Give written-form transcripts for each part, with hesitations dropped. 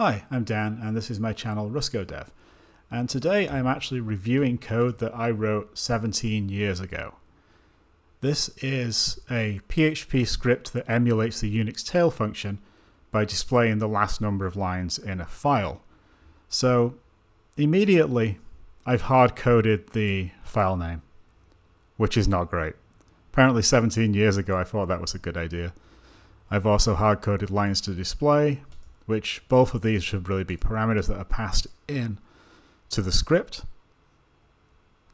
Hi, I'm Dan and this is my channel RuscoDev, and today I'm actually reviewing code that I wrote 17 years ago. This is a PHP script that emulates the Unix tail function by displaying the last number of lines in a file. So immediately I've hard-coded the file name, which is not great. Apparently 17 years ago I thought that was a good idea. I've also hard-coded lines to display, which both of these should really be parameters that are passed in to the script.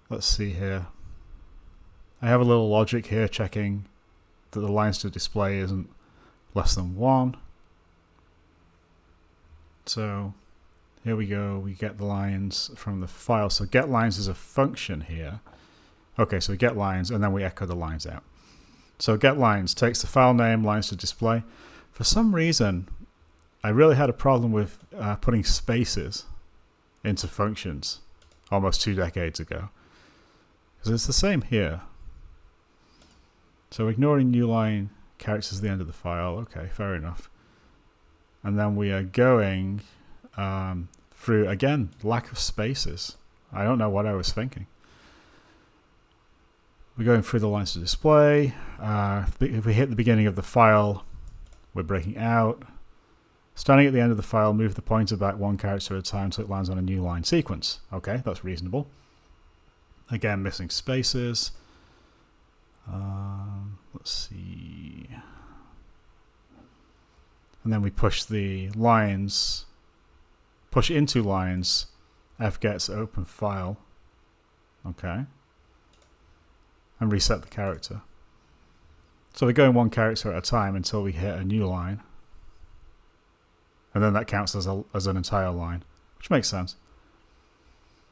Let's see here. I have a little logic here checking that the lines to display isn't less than 1. So here we go, we get the lines from the file. So getLines is a function here. Okay, so we get lines and then we echo the lines out. So getLines takes the file name, lines to display. For some reason, I really had a problem with putting spaces into functions almost 2 decades ago. Because it's the same here. So ignoring new line characters at the end of the file, okay, fair enough. And then we are going through, again, lack of spaces. I don't know what I was thinking. We're going through the lines to display. If we hit the beginning of the file, we're breaking out. Starting at the end of the file, move the pointer back 1 character at a time so it lands on a new line sequence. Okay, that's reasonable. Again, missing spaces. Let's see. And then we push the lines, push into lines, fgets open file. Okay. And reset the character. So we're going 1 character at a time until we hit a new line. And then that counts as an entire line, which makes sense.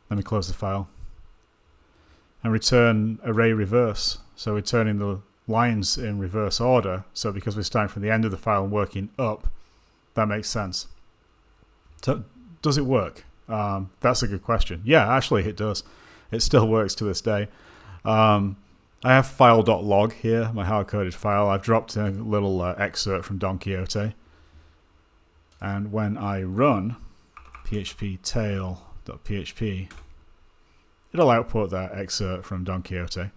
Then we close the file. And return array reverse. So we're turning the lines in reverse order. So because we're starting from the end of the file and working up, that makes sense. So does it work? That's a good question. Yeah, actually it does. It still works to this day. I have file.log here, my hard-coded file. I've dropped a little excerpt from Don Quixote. And when I run php tail.php, it'll output that excerpt from Don Quixote.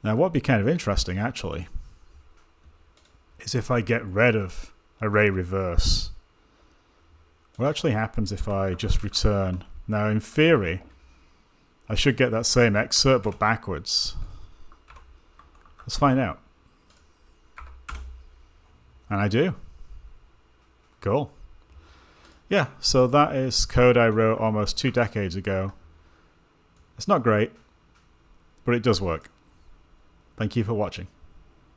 Now what would be kind of interesting actually is if I get rid of array reverse. What actually happens if I just return? Now in theory, I should get that same excerpt but backwards. Let's find out. And I do. Cool. Yeah, so that is code I wrote almost 2 decades ago. It's not great, but it does work. Thank you for watching.